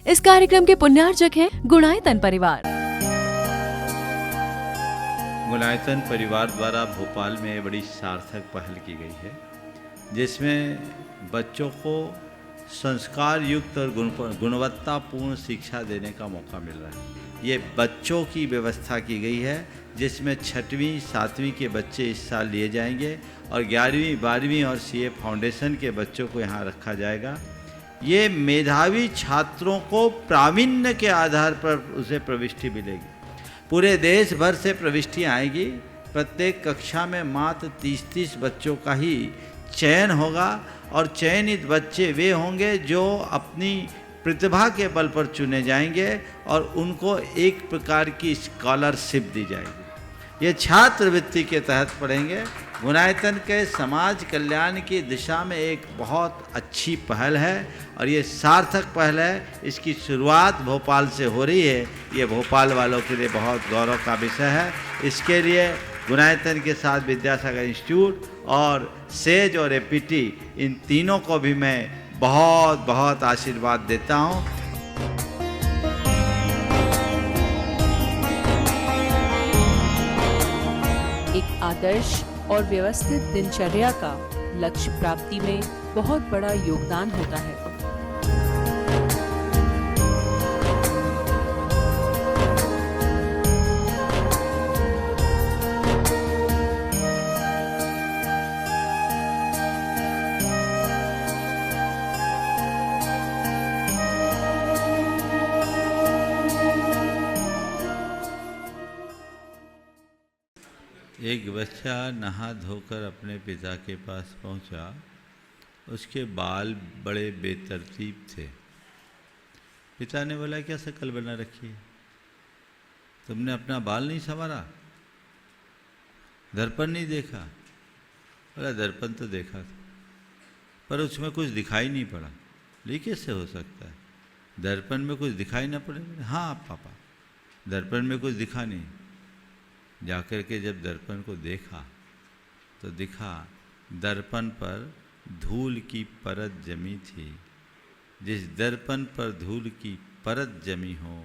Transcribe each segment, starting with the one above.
इस कार्यक्रम के पुण्यार्चक हैं गुणायतन परिवार। गुणायतन परिवार द्वारा भोपाल में बड़ी सार्थक पहल की गई है, जिसमें बच्चों को संस्कार युक्त और गुणवत्तापूर्ण शिक्षा देने का मौका मिल रहा है। ये बच्चों की व्यवस्था की गई है, जिसमें 6वीं 7वीं के बच्चे इस साल लिए जाएंगे और 11वीं 12वीं और सीए फाउंडेशन के बच्चों को यहाँ रखा जाएगा। ये मेधावी छात्रों को प्रावीण्य के आधार पर उसे प्रविष्टि मिलेगी। पूरे देश भर से प्रविष्टियाँ आएगी। प्रत्येक कक्षा में मात्र 30-30 बच्चों का ही चयन होगा और चयनित बच्चे वे होंगे जो अपनी प्रतिभा के बल पर चुने जाएंगे और उनको एक प्रकार की स्कॉलरशिप दी जाएगी। ये छात्रवृत्ति के तहत पढ़ेंगे। गुणायतन के समाज कल्याण की दिशा में एक बहुत अच्छी पहल है और ये सार्थक पहल है। इसकी शुरुआत भोपाल से हो रही है। ये भोपाल वालों के लिए बहुत गौरव का विषय है। इसके लिए गुणायतन के साथ विद्यासागर इंस्टीट्यूट और सेज और एपीटी, इन तीनों को भी मैं बहुत बहुत आशीर्वाद देता हूँ। एक आदर्श और व्यवस्थित दिनचर्या का लक्ष्य प्राप्ति में बहुत बड़ा योगदान होता है। एक बच्चा नहा धोकर अपने पिता के पास पहुंचा। उसके बाल बड़े बेतरतीब थे। पिता ने बोला, क्या शक्ल बना रखी है, तुमने अपना बाल नहीं संवारा, दर्पण नहीं देखा? बोला, दर्पण तो देखा था पर उसमें कुछ दिखाई नहीं पड़ा। ये कैसे हो सकता है, दर्पण में कुछ दिखाई ना पड़े? हाँ पापा, दर्पण में कुछ दिखा नहीं। जाकर के जब दर्पण को देखा तो दिखा दर्पण पर धूल की परत जमी थी। जिस दर्पण पर धूल की परत जमी हो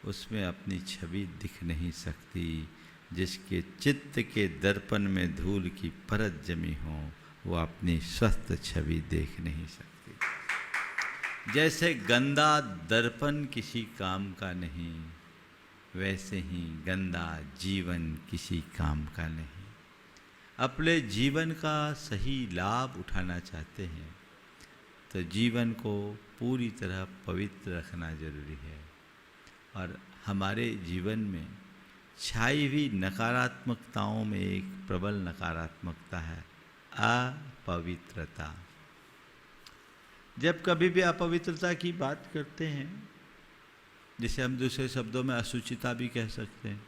उसमें अपनी छवि दिख नहीं सकती। जिसके चित्त के दर्पण में धूल की परत जमी हो वो अपनी स्वस्थ छवि देख नहीं सकती। जैसे गंदा दर्पण किसी काम का नहीं, वैसे ही गंदा जीवन किसी काम का नहीं। अपने जीवन का सही लाभ उठाना चाहते हैं तो जीवन को पूरी तरह पवित्र रखना जरूरी है। और हमारे जीवन में छाई हुई नकारात्मकताओं में एक प्रबल नकारात्मकता है, अपवित्रता। जब कभी भी अपवित्रता की बात करते हैं, जिसे हम दूसरे शब्दों में अशुचिता भी कह सकते हैं,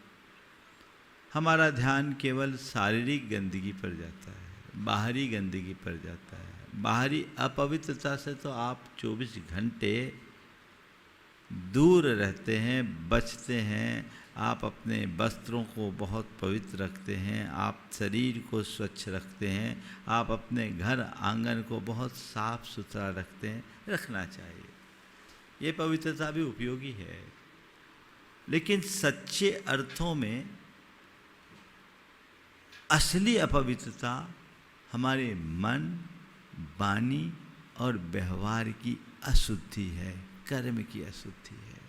हमारा ध्यान केवल शारीरिक गंदगी पर जाता है, बाहरी गंदगी पर जाता है। बाहरी अपवित्रता से तो आप 24 घंटे दूर रहते हैं, बचते हैं। आप अपने वस्त्रों को बहुत पवित्र रखते हैं, आप शरीर को स्वच्छ रखते हैं, आप अपने घर आंगन को बहुत साफ सुथरा रखते हैं। रखना चाहिए, ये पवित्रता भी उपयोगी है। लेकिन सच्चे अर्थों में असली अपवित्रता हमारे मन, वाणी और व्यवहार की अशुद्धि है, कर्म की अशुद्धि है।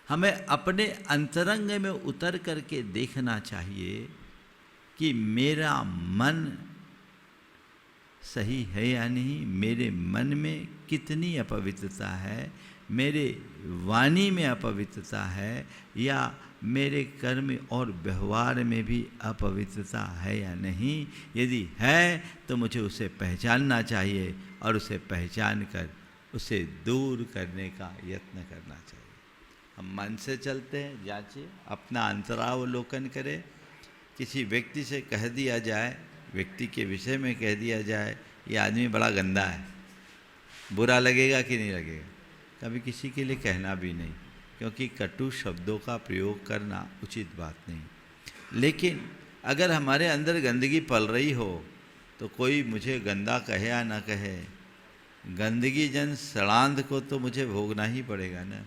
हमें अपने अंतरंग में उतर करके देखना चाहिए कि मेरा मन सही है या नहीं, मेरे मन में कितनी अपवित्रता है, मेरे वाणी में अपवित्रता है या मेरे कर्म और व्यवहार में भी अपवित्रता है या नहीं। यदि है तो मुझे उसे पहचानना चाहिए और उसे पहचान कर उसे दूर करने का यत्न करना चाहिए। हम मन से चलते हैं, जांचिए, अपना अंतरावलोकन करें। किसी व्यक्ति से कह दिया जाए, व्यक्ति के विषय में कह दिया जाए, ये आदमी बड़ा गंदा है, बुरा लगेगा कि नहीं लगेगा? कभी किसी के लिए कहना भी नहीं, क्योंकि कटु शब्दों का प्रयोग करना उचित बात नहीं। लेकिन अगर हमारे अंदर गंदगी पल रही हो तो कोई मुझे गंदा कहे या ना कहे, गंदगी जन सड़ांध को तो मुझे भोगना ही पड़ेगा ना।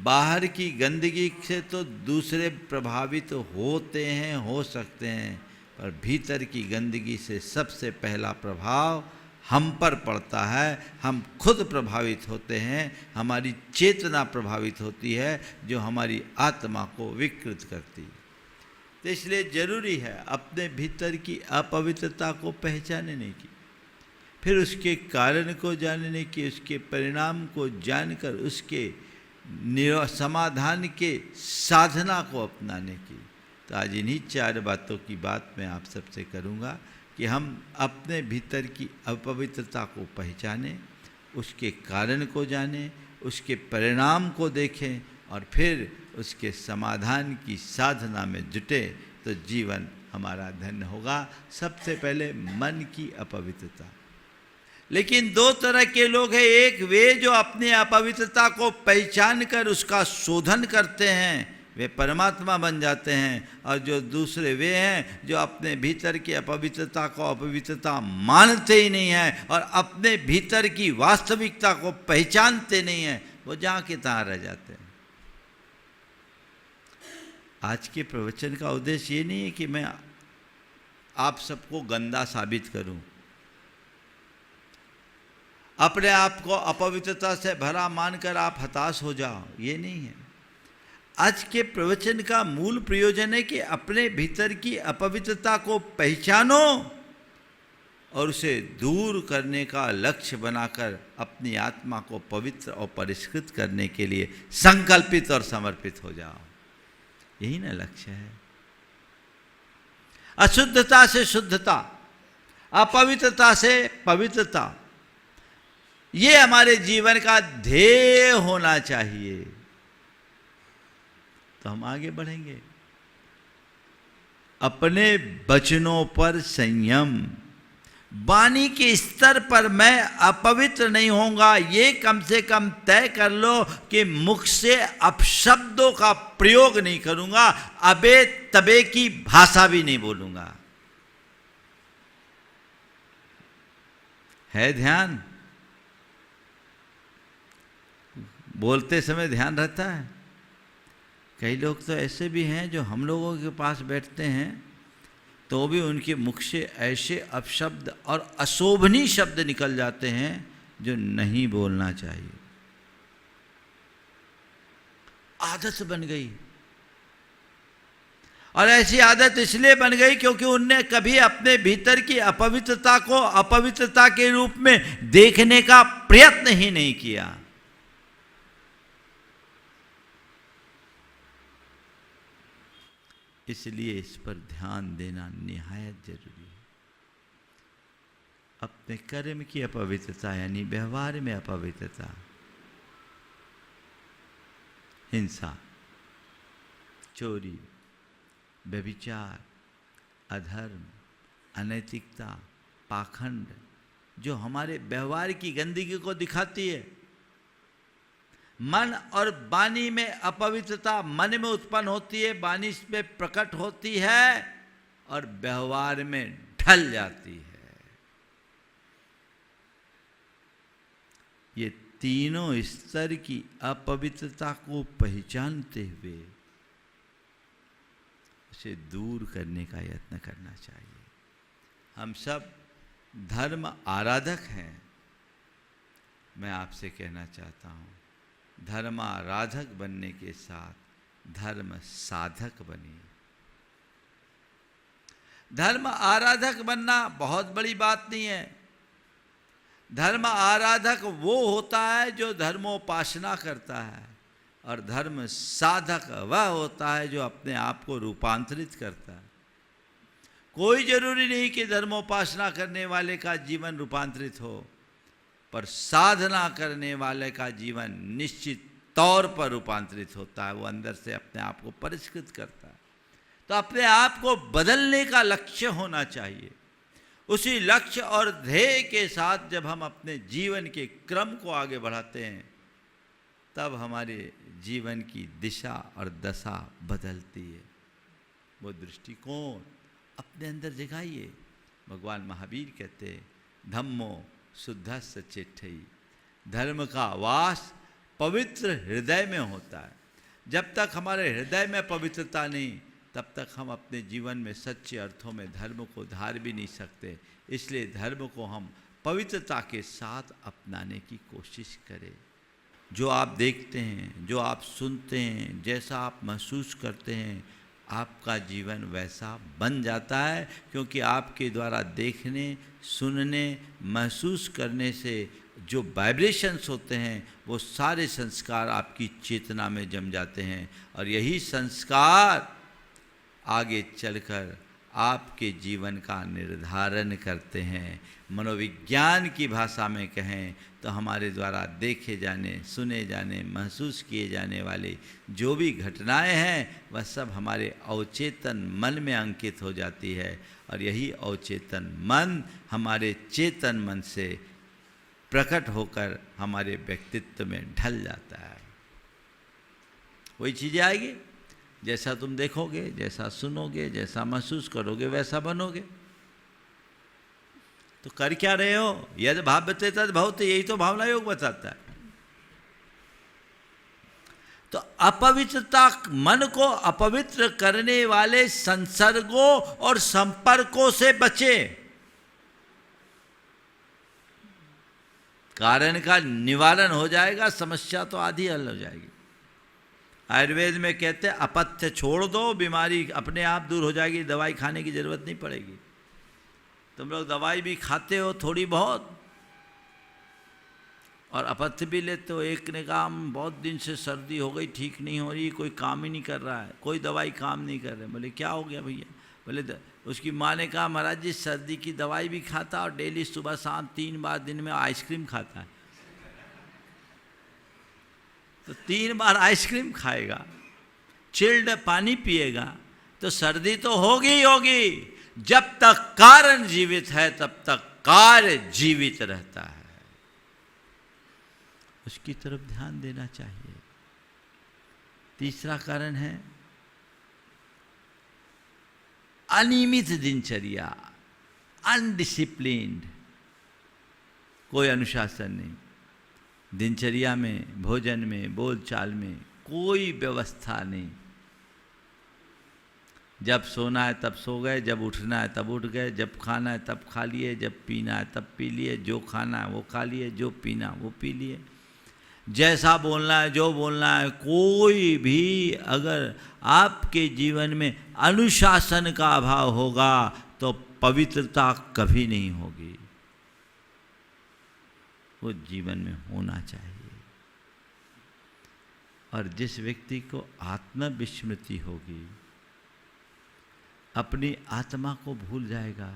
बाहर की गंदगी से तो दूसरे प्रभावित होते हैं, हो सकते हैं, पर भीतर की गंदगी से सबसे पहला प्रभाव हम पर पड़ता है। हम खुद प्रभावित होते हैं, हमारी चेतना प्रभावित होती है, जो हमारी आत्मा को विकृत करती है। तो इसलिए जरूरी है अपने भीतर की अपवित्रता को पहचानने की, फिर उसके कारण को जानने की, उसके परिणाम को जानकर उसके समाधान के साधना को अपनाने की। तो आज इन्हीं 4 बातों की बात मैं आप सबसे करूँगा कि हम अपने भीतर की अपवित्रता को पहचानें, उसके कारण को जानें, उसके परिणाम को देखें और फिर उसके समाधान की साधना में जुटे, तो जीवन हमारा धन्य होगा। सबसे पहले मन की अपवित्रता। लेकिन 2 तरह के लोग हैं, एक वे जो अपनी अपवित्रता को पहचान कर उसका शोधन करते हैं, वे परमात्मा बन जाते हैं, और जो दूसरे वे हैं जो अपने भीतर की अपवित्रता को अपवित्रता मानते ही नहीं हैं और अपने भीतर की वास्तविकता को पहचानते नहीं हैं, वो जहाँ के तहाँ रह जाते हैं। आज के प्रवचन का उद्देश्य ये नहीं है कि मैं आप सबको गंदा साबित करूं, अपने आप को अपवित्रता से भरा मानकर आप हताश हो जाओ, ये नहीं है। आज के प्रवचन का मूल प्रयोजन है कि अपने भीतर की अपवित्रता को पहचानो और उसे दूर करने का लक्ष्य बनाकर अपनी आत्मा को पवित्र और परिष्कृत करने के लिए संकल्पित और समर्पित हो जाओ। यही ना लक्ष्य है। अशुद्धता से शुद्धता, अपवित्रता से पवित्रता, ये हमारे जीवन का ध्येय होना चाहिए, तो हम आगे बढ़ेंगे। अपने वचनों पर संयम, वाणी के स्तर पर मैं अपवित्र नहीं होऊंगा, ये कम से कम तय कर लो कि मुख से अपशब्दों का प्रयोग नहीं करूंगा, अबे तबे की भाषा भी नहीं बोलूंगा। है ध्यान? बोलते समय ध्यान रहता है। कई लोग तो ऐसे भी हैं जो हम लोगों के पास बैठते हैं तो भी उनके मुख से ऐसे अपशब्द और अशोभनीय शब्द निकल जाते हैं जो नहीं बोलना चाहिए। आदत बन गई, और ऐसी आदत इसलिए बन गई क्योंकि उनने कभी अपने भीतर की अपवित्रता को अपवित्रता के रूप में देखने का प्रयत्न ही नहीं किया। इसलिए इस पर ध्यान देना निहायत जरूरी है। अपने कर्म की अपवित्रता यानी व्यवहार में अपवित्रता, हिंसा, चोरी, व्यभिचार, अधर्म, अनैतिकता, पाखंड, जो हमारे व्यवहार की गंदगी को दिखाती है। मन और वाणी में अपवित्रता मन में उत्पन्न होती है, वाणी में प्रकट होती है और व्यवहार में ढल जाती है। ये तीनों स्तर की अपवित्रता को पहचानते हुए उसे दूर करने का यत्न करना चाहिए। हम सब धर्म आराधक हैं। मैं आपसे कहना चाहता हूँ, धर्म आराधक बनने के साथ धर्म साधक बनिए। धर्म आराधक बनना बहुत बड़ी बात नहीं है। धर्म आराधक वो होता है जो धर्मोपासना करता है, और धर्म साधक वह होता है जो अपने आप को रूपांतरित करता है। कोई जरूरी नहीं कि धर्मोपासना करने वाले का जीवन रूपांतरित हो, पर साधना करने वाले का जीवन निश्चित तौर पर रूपांतरित होता है। वो अंदर से अपने आप को परिष्कृत करता है। तो अपने आप को बदलने का लक्ष्य होना चाहिए। उसी लक्ष्य और ध्येय के साथ जब हम अपने जीवन के क्रम को आगे बढ़ाते हैं, तब हमारे जीवन की दिशा और दशा बदलती है। वो दृष्टिकोण अपने अंदर जगाइए। भगवान महावीर कहते हैं, धम्मो शुद्धस्य चिट्ठई। धर्म का वास पवित्र हृदय में होता है। जब तक हमारे हृदय में पवित्रता नहीं, तब तक हम अपने जीवन में सच्चे अर्थों में धर्म को धार भी नहीं सकते। इसलिए धर्म को हम पवित्रता के साथ अपनाने की कोशिश करें। जो आप देखते हैं, जो आप सुनते हैं, जैसा आप महसूस करते हैं, आपका जीवन वैसा बन जाता है, क्योंकि आपके द्वारा देखने, सुनने, महसूस करने से जो वाइब्रेशंस होते हैं वो सारे संस्कार आपकी चेतना में जम जाते हैं, और यही संस्कार आगे चलकर आपके जीवन का निर्धारण करते हैं। मनोविज्ञान की भाषा में कहें तो हमारे द्वारा देखे जाने, सुने जाने, महसूस किए जाने वाले जो भी घटनाएं हैं वह सब हमारे अवचेतन मन में अंकित हो जाती है, और यही अवचेतन मन हमारे चेतन मन से प्रकट होकर हमारे व्यक्तित्व में ढल जाता है। वही चीज़ें आएगी, जैसा तुम देखोगे, जैसा सुनोगे, जैसा महसूस करोगे, वैसा बनोगे। तो कर क्या रहे हो? यद भाव्यते तद भवति, यही तो भावना योग बताता है। तो अपवित्रता, मन को अपवित्र करने वाले संसर्गों और संपर्कों से बचे। कारण का निवारण हो जाएगा, समस्या तो आधी हल हो जाएगी। आयुर्वेद में कहते हैं अपथ्य छोड़ दो, बीमारी अपने आप दूर हो जाएगी, दवाई खाने की जरूरत नहीं पड़ेगी। तुम लोग दवाई भी खाते हो थोड़ी बहुत, और अपथ्य भी लेते हो। एक ने कहा हम बहुत दिन से सर्दी हो गई, ठीक नहीं हो रही, कोई काम ही नहीं कर रहा है, कोई दवाई काम नहीं कर रहे। बोले क्या हो गया भैया? बोले उसकी माँ ने कहा महाराज जी सर्दी की दवाई भी खाता और डेली सुबह शाम 3 बार दिन में आइसक्रीम खाता है। तो 3 बार आइसक्रीम खाएगा, चिल्ड पानी पिएगा, तो सर्दी तो होगी ही होगी। जब तक कारण जीवित है तब तक कार्य जीवित रहता है, उसकी तरफ ध्यान देना चाहिए। तीसरा कारण है अनियमित दिनचर्या, अनडिसिप्लिन्ड, कोई अनुशासन नहीं। दिनचर्या में, भोजन में, बोलचाल में कोई व्यवस्था नहीं। जब सोना है तब सो गए, जब उठना है तब उठ गए, जब खाना है तब खा लिए, जब पीना है तब पी लिए, जो खाना है वो खा लिए, जो पीना वो पी लिए। जैसा बोलना है, जो बोलना है, कोई भी अगर आपके जीवन में अनुशासन का अभाव होगा तो पवित्रता कभी नहीं होगी। वो जीवन में होना चाहिए। और जिस व्यक्ति को आत्मविस्मृति होगी, अपनी आत्मा को भूल जाएगा,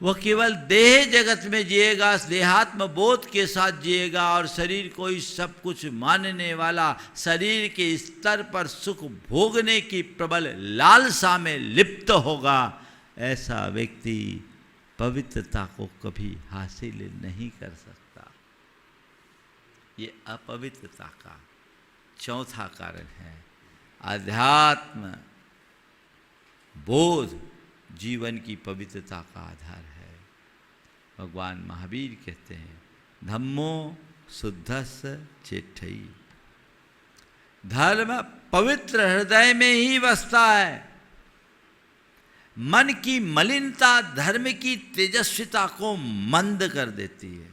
वह केवल देह जगत में जिएगा, देहात्म बोध के साथ जिएगा, और शरीर को ही सब कुछ मानने वाला, शरीर के स्तर पर सुख भोगने की प्रबल लालसा में लिप्त होगा। ऐसा व्यक्ति पवित्रता को कभी हासिल नहीं कर सकता। ये अपवित्रता का चौथा कारण है। अध्यात्म बोध जीवन की पवित्रता का आधार है। भगवान महावीर कहते हैं धम्मो शुद्धस्य चेट्ठई। धर्म पवित्र हृदय में ही बसता है। मन की मलिनता धर्म की तेजस्विता को मंद कर देती है।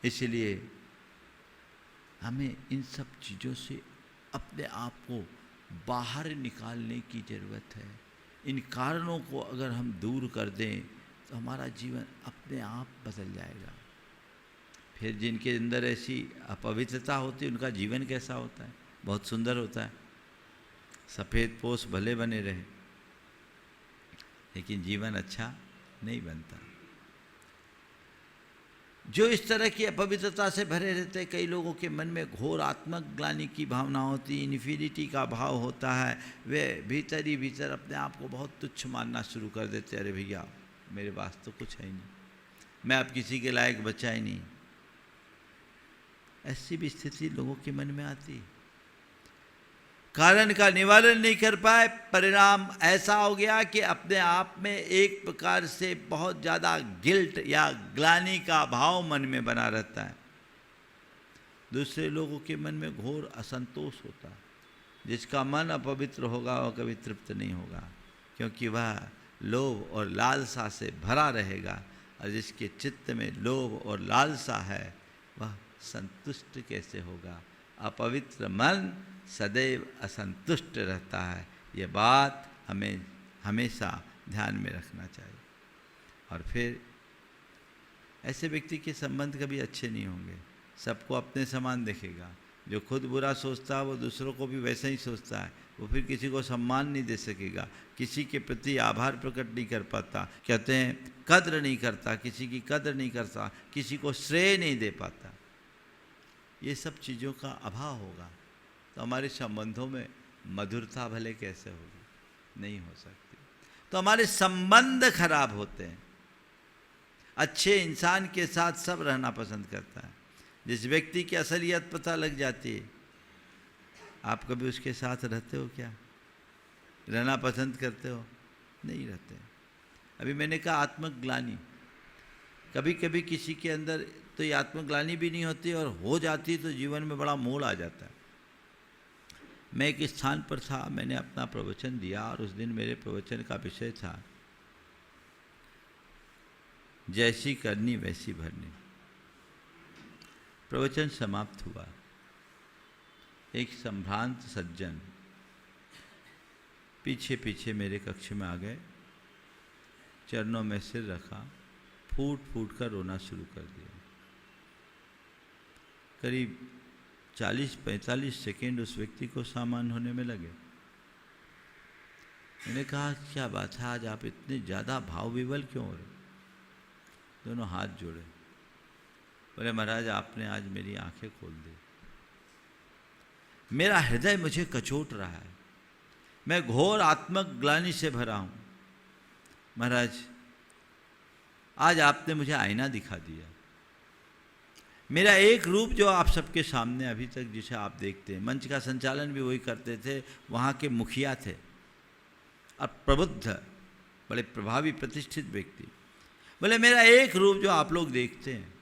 इसलिए हमें इन सब चीज़ों से अपने आप को बाहर निकालने की ज़रूरत है। इन कारणों को अगर हम दूर कर दें तो हमारा जीवन अपने आप बदल जाएगा। फिर जिनके अंदर ऐसी अपवित्रता होती है उनका जीवन कैसा होता है? बहुत सुंदर होता है। सफ़ेद पोश भले बने रहे लेकिन जीवन अच्छा नहीं बनता। जो इस तरह की अपवित्रता से भरे रहते, कई लोगों के मन में घोर आत्मग्लानि की भावना होती, इन्फिनिटी का भाव होता है। वे भीतर ही भीतर अपने आप को बहुत तुच्छ मानना शुरू कर देते। अरे भैया मेरे पास तो कुछ है ही नहीं, मैं अब किसी के लायक बचा ही नहीं। ऐसी भी स्थिति लोगों के मन में आती। कारण का निवारण नहीं कर पाए, परिणाम ऐसा हो गया कि अपने आप में एक प्रकार से बहुत ज़्यादा गिल्ट या ग्लानि का भाव मन में बना रहता है। दूसरे लोगों के मन में घोर असंतोष होता है। जिसका मन अपवित्र होगा वह कभी तृप्त नहीं होगा, क्योंकि वह लोभ और लालसा से भरा रहेगा, और जिसके चित्त में लोभ और लालसा है वह संतुष्ट कैसे होगा। अपवित्र मन सदैव असंतुष्ट रहता है। ये बात हमें हमेशा ध्यान में रखना चाहिए। और फिर ऐसे व्यक्ति के संबंध कभी अच्छे नहीं होंगे। सबको अपने समान देखेगा। जो खुद बुरा सोचता है वो दूसरों को भी वैसे ही सोचता है। वो फिर किसी को सम्मान नहीं दे सकेगा, किसी के प्रति आभार प्रकट नहीं कर पाता। कहते हैं कद्र नहीं करता, किसी की कद्र नहीं करता, किसी को श्रेय नहीं दे पाता। ये सब चीज़ों का अभाव होगा तो हमारे संबंधों में मधुरता भले कैसे होगी, नहीं हो सकती। तो हमारे संबंध खराब होते हैं। अच्छे इंसान के साथ सब रहना पसंद करता है। जिस व्यक्ति की असलियत पता लग जाती है, आप कभी उसके साथ रहते हो क्या? रहना पसंद करते हो? नहीं रहते। अभी मैंने कहा आत्मग्लानि, कभी कभी किसी के अंदर तो ये आत्मग्लानि भी नहीं होती, और हो जाती तो जीवन में बड़ा मोड़ आ जाता है। मैं एक स्थान पर था, मैंने अपना प्रवचन दिया, और उस दिन मेरे प्रवचन का विषय था जैसी करनी वैसी भरनी। प्रवचन समाप्त हुआ। एक संभ्रांत सज्जन पीछे पीछे मेरे कक्ष में आ गए, चरणों में सिर रखा, फूट फूट कर रोना शुरू कर दिया। करीब 40-45 सेकेंड उस व्यक्ति को सामान होने में लगे। मैंने कहा क्या बात है, आज आप इतने ज़्यादा भाव विवल क्यों हो रहे? दोनों हाथ जोड़े, बोले महाराज आपने आज मेरी आंखें खोल दी। मेरा हृदय मुझे कचोट रहा है, मैं घोर आत्मग्लानि से भरा हूँ। महाराज आज आपने मुझे आईना दिखा दिया। मेरा एक रूप जो आप सबके सामने अभी तक जिसे आप देखते हैं, मंच का संचालन भी वही करते थे, वहाँ के मुखिया थे और प्रबुद्ध बड़े प्रभावी प्रतिष्ठित व्यक्ति। बोले मेरा एक रूप जो आप लोग देखते हैं,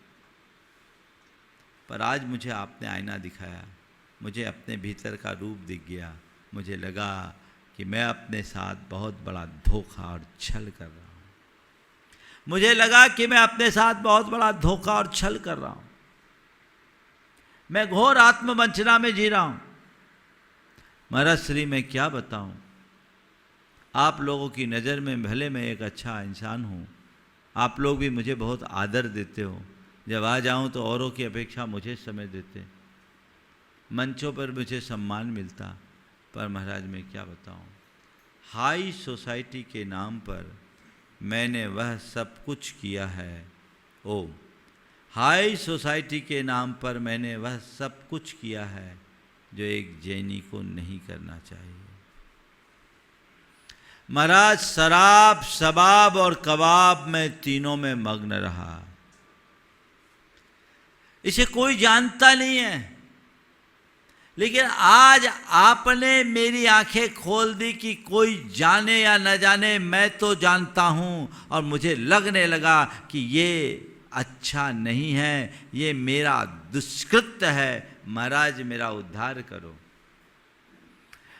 पर आज मुझे आपने आईना दिखाया, मुझे अपने भीतर का रूप दिख गया। मुझे लगा कि मैं अपने साथ बहुत बड़ा धोखा और छल कर रहा हूँ। मुझे लगा कि मैं अपने साथ बहुत बड़ा धोखा और छल कर रहा हूँ। मैं घोर आत्मवंचना में जी रहा हूँ। महाराज श्री मैं क्या बताऊँ, आप लोगों की नज़र में भले मैं एक अच्छा इंसान हूँ, आप लोग भी मुझे बहुत आदर देते हो। जब आ जाऊँ तो औरों की अपेक्षा मुझे समय देते, मंचों पर मुझे सम्मान मिलता। पर महाराज मैं क्या बताऊँ, हाई सोसाइटी के नाम पर मैंने वह सब कुछ किया है। ओ हाई सोसाइटी के नाम पर मैंने वह सब कुछ किया है जो एक जैनी को नहीं करना चाहिए। महाराज शराब, शबाब और कबाब में तीनों में मग्न रहा। इसे कोई जानता नहीं है, लेकिन आज आपने मेरी आंखें खोल दी कि कोई जाने या न जाने मैं तो जानता हूं, और मुझे लगने लगा कि ये अच्छा नहीं है, ये मेरा दुष्कृत्य है। महाराज मेरा उद्धार करो।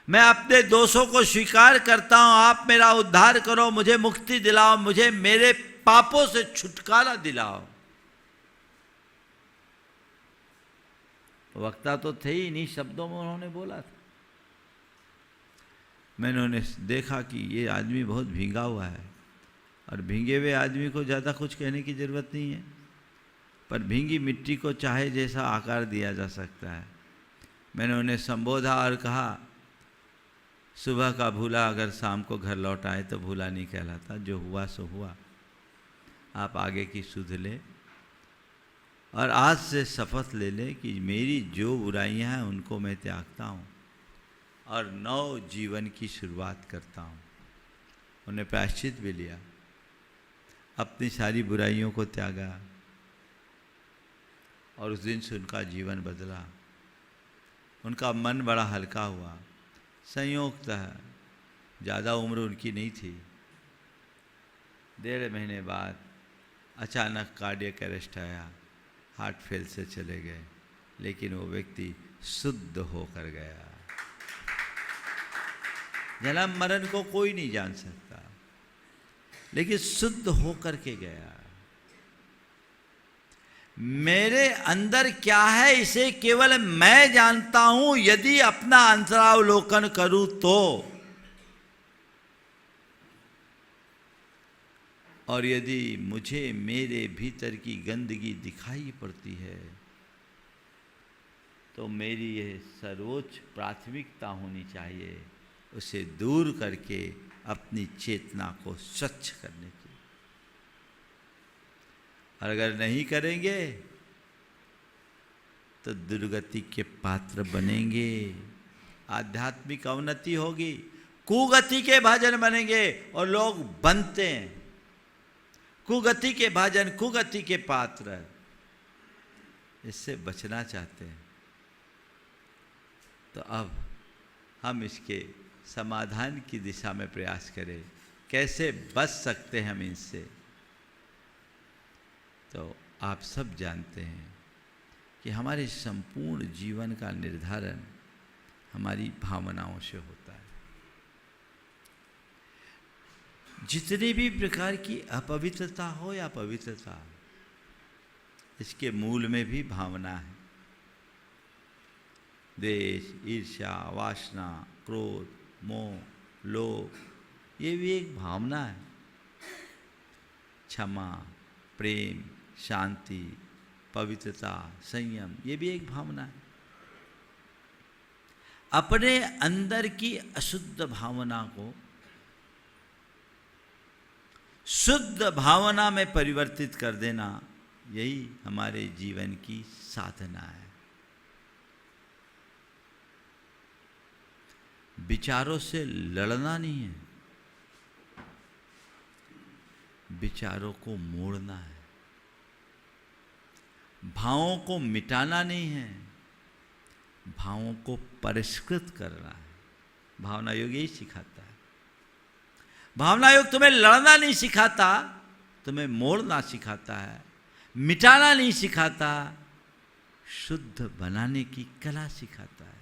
मैं अपने दोषों को स्वीकार करता हूं, आप मेरा उद्धार करो, मुझे मुक्ति दिलाओ, मुझे मेरे पापों से छुटकारा दिलाओ। वक्ता तो थे ही, इन्हीं शब्दों में उन्होंने बोला था। मैंने उन्हें देखा कि ये आदमी बहुत भींगा हुआ है, और भींगे हुए आदमी को ज़्यादा कुछ कहने की ज़रूरत नहीं है, पर भींगी मिट्टी को चाहे जैसा आकार दिया जा सकता है। मैंने उन्हें संबोधा और कहा, सुबह का भूला अगर शाम को घर लौट आए तो भूला नहीं कहलाता, जो हुआ सो हुआ। आप आगे की सुध ले, और आज से शपथ ले ले कि मेरी जो बुराइयां हैं उनको मैं त्यागता हूँ और नव जीवन की शुरुआत करता हूँ। उन्हें प्रायश्चित भी लिया, अपनी सारी बुराइयों को त्यागा, और उस दिन से उनका जीवन बदला। उनका मन बड़ा हल्का हुआ। संयोगतः ज़्यादा उम्र उनकी नहीं थी। 1.5 महीने बाद अचानक कार्डियक अरेस्ट आया, हार्ट फेल से चले गए, लेकिन वो व्यक्ति शुद्ध होकर गया। जन्म मरण को कोई नहीं जान सकता, लेकिन शुद्ध होकर के गया। मेरे अंदर क्या है इसे केवल मैं जानता हूं। यदि अपना अंतरावलोकन करूं तो, और यदि मुझे मेरे भीतर की गंदगी दिखाई पड़ती है तो मेरी यह सर्वोच्च प्राथमिकता होनी चाहिए, उसे दूर करके अपनी चेतना को स्वच्छ करने की। और अगर नहीं करेंगे तो दुर्गति के पात्र बनेंगे, आध्यात्मिक अवनति होगी, कुगति के भाजन बनेंगे। और लोग बनते हैं कुगति के भाजन, कुगति के पात्र। इससे बचना चाहते हैं तो अब हम इसके समाधान की दिशा में प्रयास करें। कैसे बच सकते हैं हम इनसे? तो आप सब जानते हैं कि हमारे संपूर्ण जीवन का निर्धारण हमारी भावनाओं से होता है। जितनी भी प्रकार की अपवित्रता हो या पवित्रता, इसके मूल में भी भावना है। द्वेष, ईर्ष्या, वासना, क्रोध, मोह, लोभ, ये भी एक भावना है। क्षमा, प्रेम, शांति, पवित्रता, संयम, ये भी एक भावना है। अपने अंदर की अशुद्ध भावना को शुद्ध भावना में परिवर्तित कर देना, यही हमारे जीवन की साधना है। विचारों से लड़ना नहीं है, विचारों को मोड़ना है। भावों को मिटाना नहीं है, भावों को परिष्कृत करना है। भावना योग यही सिखाता है। भावना योग तुम्हें लड़ना नहीं सिखाता, तुम्हें मोड़ना सिखाता है, मिटाना नहीं सिखाता, शुद्ध बनाने की कला सिखाता है।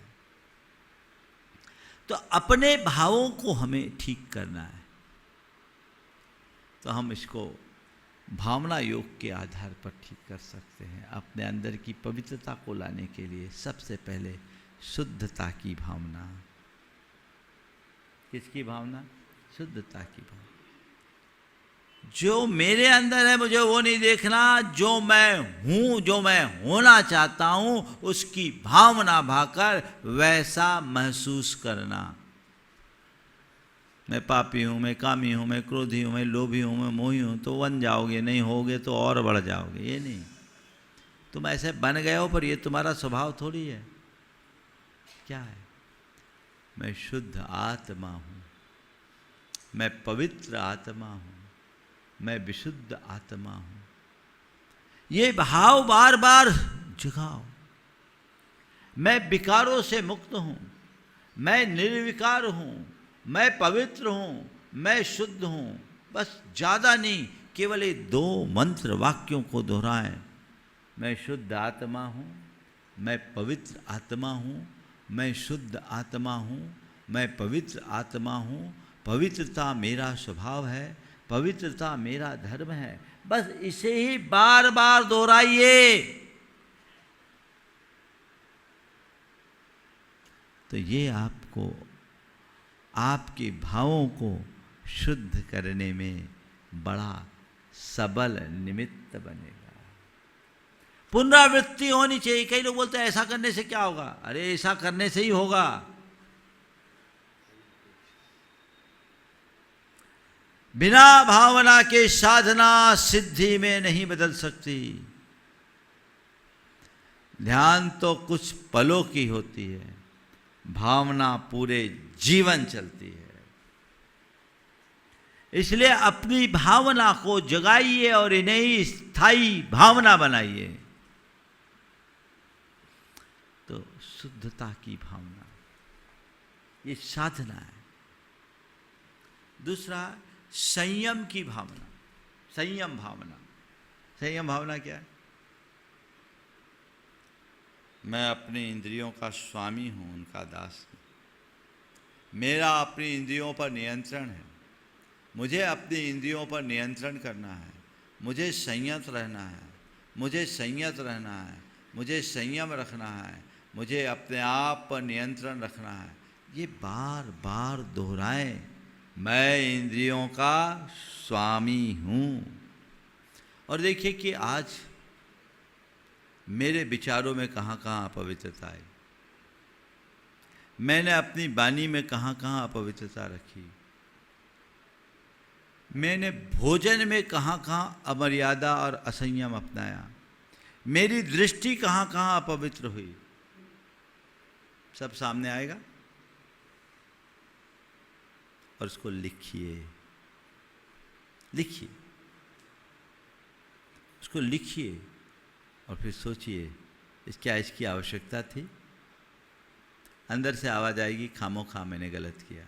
तो अपने भावों को हमें ठीक करना है। तो हम इसको भावना योग के आधार पर ठीक कर सकते हैं। अपने अंदर की पवित्रता को लाने के लिए सबसे पहले शुद्धता की भावना। किसकी भावना? शुद्धता की भावना। जो मेरे अंदर है मुझे वो नहीं देखना, जो मैं हूं, जो मैं होना चाहता हूं, उसकी भावना भाकर वैसा महसूस करना। मैं पापी हूं, मैं कामी हूं, मैं क्रोधी हूं, मैं लोभी हूं, मैं मोही हूं, तो बन जाओगे। नहीं होगे तो और बढ़ जाओगे। ये नहीं, तुम ऐसे बन गए हो, पर ये तुम्हारा स्वभाव थोड़ी है। क्या है? मैं शुद्ध आत्मा हूं, मैं पवित्र आत्मा हूं, मैं विशुद्ध आत्मा हूं। ये भाव बार बार जगाओ। मैं विकारों से मुक्त हूं, मैं निर्विकार हूं, मैं पवित्र हूं, मैं शुद्ध हूं। बस ज़्यादा नहीं, केवल ये 2 मंत्र वाक्यों को दोहराएं। मैं शुद्ध आत्मा हूं, मैं पवित्र आत्मा हूं, मैं शुद्ध आत्मा हूं, मैं पवित्र आत्मा हूं। पवित्रता मेरा स्वभाव है, पवित्रता मेरा धर्म है। बस इसे ही बार बार दोहराइए। तो ये आपको आपके भावों को शुद्ध करने में बड़ा सबल निमित्त बनेगा। पुनरावृत्ति होनी चाहिए। कई लोग बोलते हैं ऐसा करने से क्या होगा? अरे ऐसा करने से ही होगा। बिना भावना के साधना सिद्धि में नहीं बदल सकती। ध्यान तो कुछ पलों की होती है, भावना पूरे जीवन चलती है। इसलिए अपनी भावना को जगाइए और इन्हें स्थायी भावना बनाइए। तो शुद्धता की भावना, ये साधना है। दूसरा, संयम की भावना, संयम भावना। संयम भावना क्या है? मैं अपनी इंद्रियों का स्वामी हूँ, उनका दास हूँ। मेरा अपनी इंद्रियों पर नियंत्रण है। मुझे अपनी इंद्रियों पर नियंत्रण करना है। मुझे संयत रहना है। मुझे संयत रहना है। मुझे संयम रखना है। मुझे अपने आप पर नियंत्रण रखना है। ये बार बार दोहराएं, मैं इंद्रियों का स्वामी हूँ। और देखिए कि आज मेरे विचारों में कहाँ कहाँ अपवित्रता है, मैंने अपनी वाणी में कहाँ कहाँ अपवित्रता रखी, मैंने भोजन में कहाँ कहाँ अमर्यादा और असंयम अपनाया, मेरी दृष्टि कहाँ कहाँ अपवित्र हुई, सब सामने आएगा। और उसको लिखिए, लिखिए, उसको लिखिए और फिर सोचिए क्या इसकी आवश्यकता थी। अंदर से आवाज़ आएगी, खामोखा मैंने गलत किया।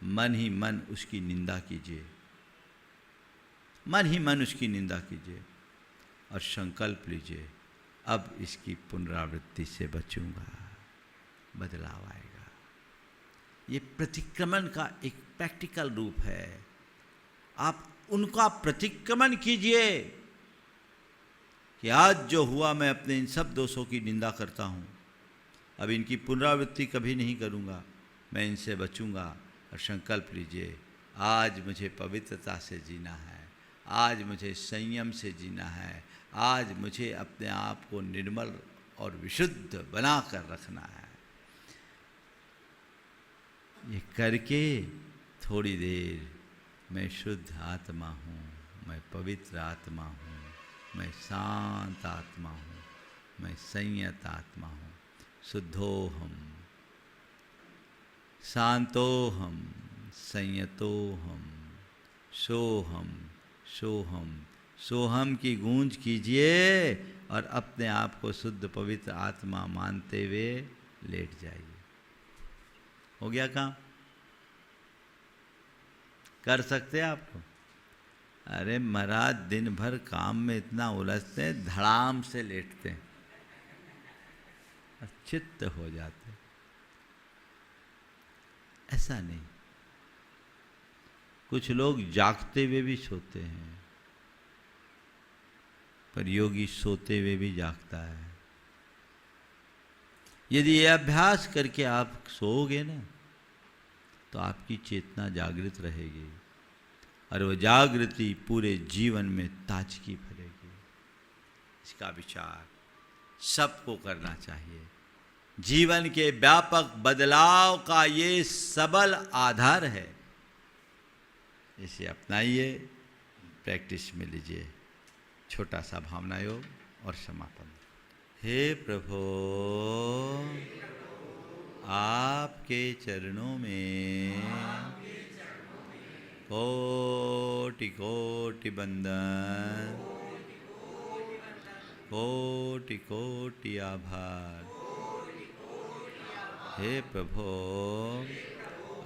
मन ही मन उसकी निंदा कीजिए, मन ही मन उसकी निंदा कीजिए और संकल्प लीजिए, अब इसकी पुनरावृत्ति से बचूंगा, बदलाव आएगा। ये प्रतिक्रमण का एक प्रैक्टिकल रूप है। आप उनका प्रतिक्रमण कीजिए कि आज जो हुआ, मैं अपने इन सब दोषों की निंदा करता हूँ, अब इनकी पुनरावृत्ति कभी नहीं करूँगा, मैं इनसे बचूंगा। और संकल्प लीजिए, आज मुझे पवित्रता से जीना है, आज मुझे संयम से जीना है, आज मुझे अपने आप को निर्मल और विशुद्ध बना कर रखना है। ये करके थोड़ी देर, मैं शुद्ध आत्मा हूँ, मैं पवित्र आत्मा हूँ, मैं शांत आत्मा हूँ, मैं संयत आत्मा हूँ, शुद्धोहम, शांतोहम, संयतोहम, सोहम, सोहम, सोहम की गूंज कीजिए और अपने आप को शुद्ध पवित्र आत्मा मानते हुए लेट जाइए। हो गया काम? कर सकते हैं आपको? अरे महाराज दिन भर काम में इतना उलझते हैं, धड़ाम से लेटते हैं, चित्त हो जाते। ऐसा नहीं, कुछ लोग जागते हुए भी सोते हैं, पर योगी सोते हुए भी जागता है। यदि ये अभ्यास करके आप सोओगे ना, तो आपकी चेतना जागृत रहेगी और वह जागृति पूरे जीवन में ताजगी भरेगी। इसका विचार सबको करना चाहिए। जीवन के व्यापक बदलाव का ये सबल आधार है। इसे अपनाइए, प्रैक्टिस में लीजिए। छोटा सा भावना योग और समापन। हे प्रभु, आपके चरणों में कोटि कोटि बंदन, कोटि कोटि आभार। हे प्रभु,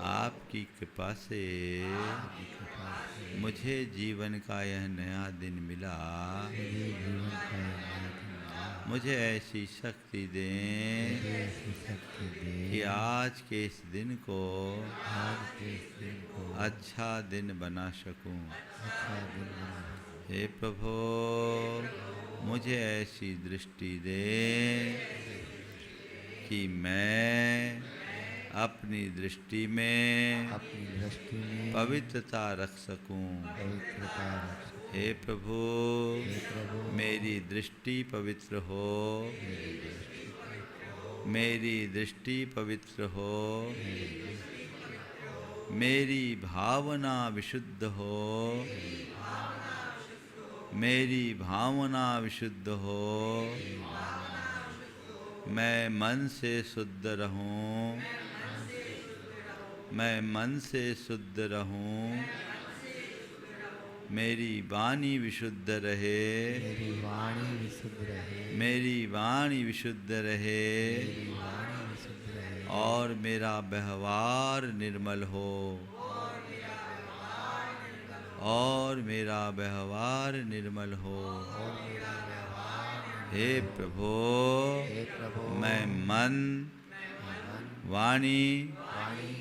आपकी कृपा से मुझे जीवन का यह नया दिन मिला। मुझे ऐसी शक्ति दें कि आज के इस दिन को अच्छा दिन बना सकूं। हे प्रभु, मुझे ऐसी दृष्टि दें कि मैं अपनी दृष्टि में पवित्रता रख सकूं। हे प्रभु, मेरी दृष्टि पवित्र हो, मेरी दृष्टि पवित्र हो, मेरी भावना विशुद्ध हो, मेरी भावना विशुद्ध हो, मैं मन से शुद्ध रहूं, मैं मन से शुद्ध रहूं, मेरी वाणी विशुद्ध रहे, मेरी वाणी विशुद्ध रहे, मेरी वाणी विशुद्ध रहे, मेरी वाणी विशुद्ध रहे, और मेरा व्यवहार निर्मल हो, और मेरा व्यवहार निर्मल हो। हे प्रभु, हे प्रभु, मैं मन, वाणी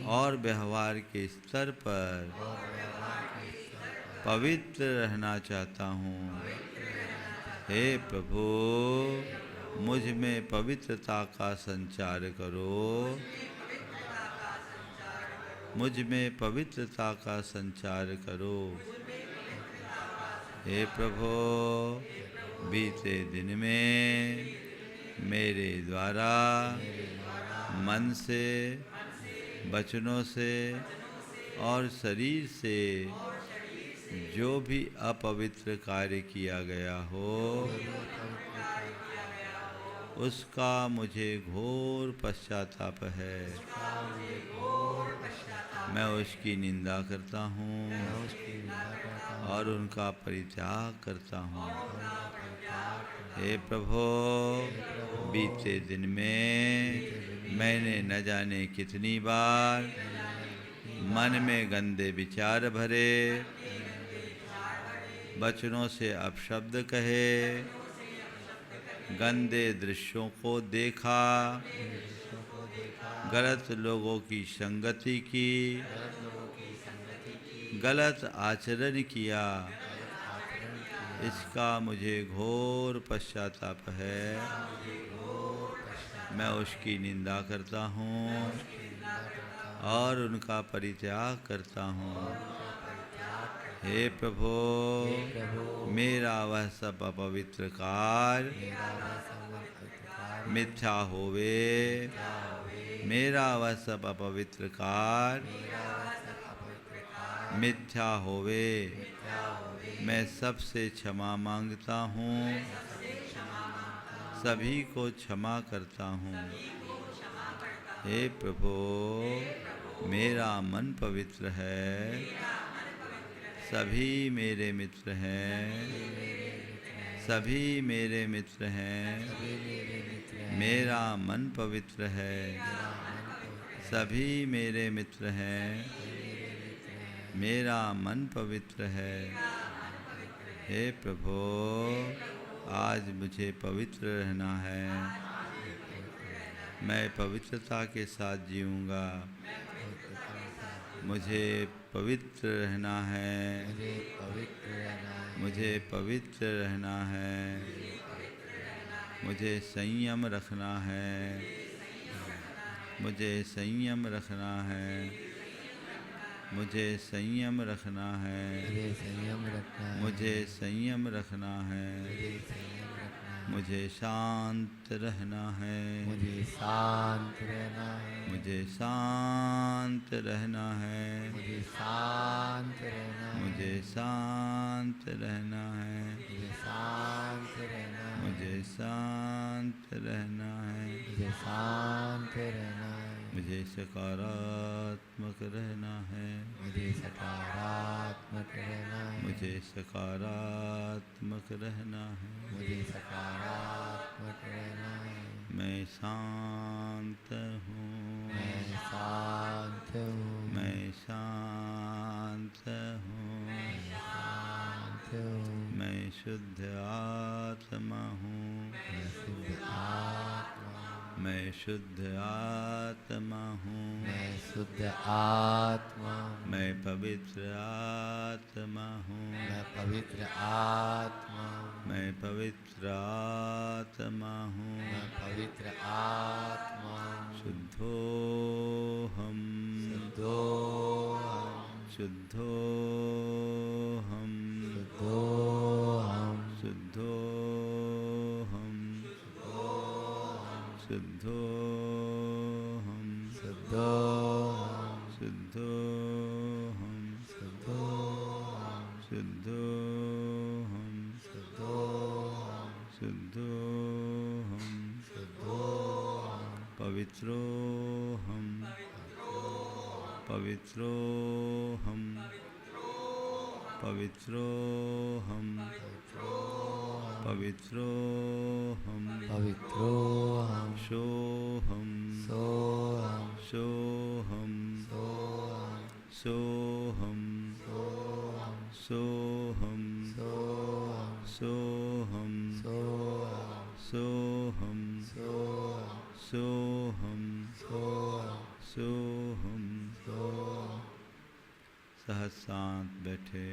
और व्यवहार के स्तर पर पवित्र रहना चाहता हूँ। हे प्रभु, मुझ में पवित्रता का संचार करो, मुझ में पवित्रता का संचार करो। हे प्रभु, बीते दिन में मेरे द्वारा मन से, वचनों से और शरीर से जो भी अपवित्र कार्य किया गया हो, उसका मुझे घोर पश्चाताप है। मैं उसकी निंदा करता हूँ और उनका परित्याग करता हूँ। हे प्रभु, बीते दिन में मैंने न जाने कितनी बार मन में गंदे विचार भरे, वचनों से अपशब्द कहे, गंदे दृश्यों को देखा, गलत लोगों की संगति की, गलत आचरण किया, इसका मुझे घोर पश्चाताप है। मैं उसकी निंदा करता हूँ और उनका परित्याग करता हूँ। हे प्रभु, मेरा वह सब अपवित्र कार्य मिथ्या होवे, मेरा वह सब अपवित्र कार्य मिथ्या होवे। मैं सबसे क्षमा मांगता हूँ, सभी को क्षमा करता हूँ। हे प्रभु, मेरा मन पवित्र है, सभी मेरे मित्र हैं, सभी मेरे मित्र हैं। मेरा मन पवित्र है, सभी मेरे मित्र हैं, मेरा मन पवित्र है। हे प्रभु, आज मुझे पवित्र रहना है, मैं पवित्रता के साथ जीऊँगा। मुझे पवित्र रहना है, मुझे पवित्र रहना है, मुझे संयम रखना है, मुझे संयम रखना है, मुझे संयम रखना है, मुझे संयम रखना है, मुझे शांत रहना है, मुझे शांत रहना है, मुझे शांत रहना है, मुझे शांत रहना है, मुझे शांत रहना है, मुझे शांत रहना है, मुझे शांत रहना है, मुझे शांत रहना है, मुझे सकारात्मक रहना है, मुझे सकारात्मक रहना है, मुझे सकारात्मक रहना है। मुझे सकारात्मक रहना है। मैं शांत हूँ, मैं शांत हूँ, मैं शांत हूँ, मैं शांत हूँ, मैं शुद्ध आत्मा हूँ, मैं शुद्ध आत्मा, मैं शुद्ध आत्मा हूँ, मैं शुद्ध आत्मा, मैं पवित्र आत्मा हूँ, मैं पवित्र आत्मा, मैं पवित्र आत्मा हूँ, मैं पवित्र आत्मा, शुद्धो हम, शुद्धो हम, शुद्धो हम, शुद्धो हम, शुद्धो हम, शुद्धो हम, शुद्धो हम, शुद्धो हम, शुद्धो हम, शुद्धो हम, शुद्धो हम, शुद्धो हम, शुद्धो हम, पवित्रो हम, पवित्रो हम, पवित्रोऽहं पवित्रोऽहं पवित्रोऽहं सोऽहं सोऽहं सोऽहं सोऽहं सोऽहं सोऽहं सोऽहं सोऽहं सोऽहं सहसांत बैठे।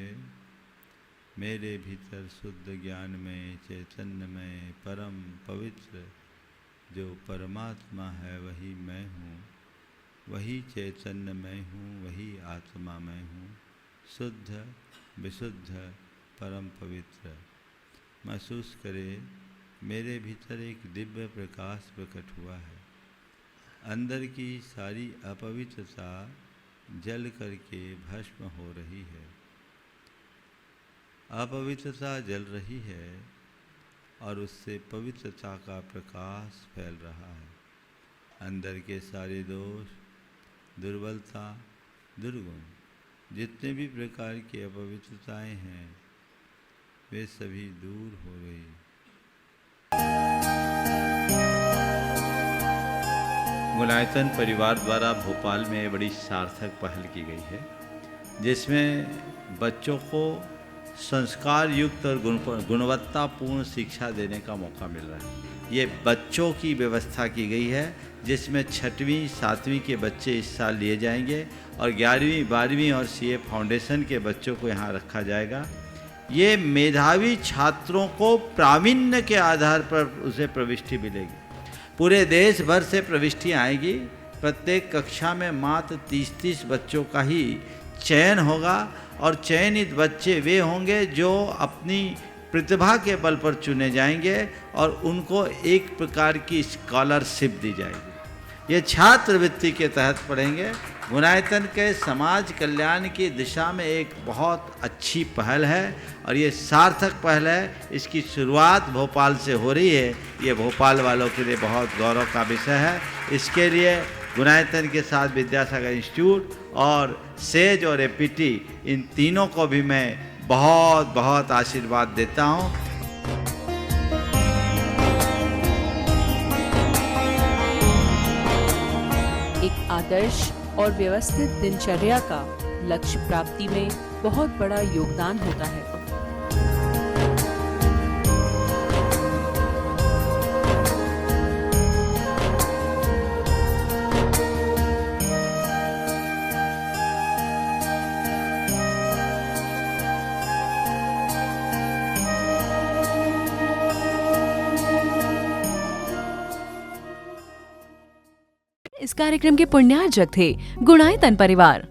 मेरे भीतर शुद्ध ज्ञान में चैतन्य में परम पवित्र जो परमात्मा है वही मैं हूँ, वही चैतन्य मैं हूँ, वही आत्मा मैं हूँ, शुद्ध विशुद्ध परम पवित्र। महसूस करे मेरे भीतर एक दिव्य प्रकाश प्रकट हुआ है। अंदर की सारी अपवित्रता जल करके भस्म हो रही है। अपवित्रता जल रही है और उससे पवित्रता का प्रकाश फैल रहा है। अंदर के सारे दोष, दुर्बलता, दुर्गुण, जितने भी प्रकार की अपवित्रताएं हैं वे सभी दूर हो रही। गुणायतन परिवार द्वारा भोपाल में बड़ी सार्थक पहल की गई है, जिसमें बच्चों को संस्कार युक्त और गुणवत्तापूर्ण शिक्षा देने का मौका मिल रहा है। ये बच्चों की व्यवस्था की गई है, जिसमें 6वीं 7वीं के बच्चे इस साल लिए जाएंगे और 11वीं 12वीं और सीए फाउंडेशन के बच्चों को यहाँ रखा जाएगा। ये मेधावी छात्रों को प्रावीण्य के आधार पर उसे प्रविष्टि मिलेगी। पूरे देश भर से प्रविष्टियाँ आएगी। प्रत्येक कक्षा में मात्र 30-30 बच्चों का ही चयन होगा और चयनित बच्चे वे होंगे जो अपनी प्रतिभा के बल पर चुने जाएंगे और उनको एक प्रकार की स्कॉलरशिप दी जाएगी। ये छात्रवृत्ति के तहत पढ़ेंगे। गुणायतन के समाज कल्याण की दिशा में एक बहुत अच्छी पहल है और ये सार्थक पहल है। इसकी शुरुआत भोपाल से हो रही है। ये भोपाल वालों के लिए बहुत गौरव का विषय है। इसके लिए गुणायतन के साथ विद्यासागर इंस्टीट्यूट और सेज और एपीटी, इन तीनों को भी मैं बहुत बहुत आशीर्वाद देता हूँ। एक आदर्श और व्यवस्थित दिनचर्या का लक्ष्य प्राप्ति में बहुत बड़ा योगदान होता है। इस कार्यक्रम के पुण्यार्जक थे गुणायतन परिवार।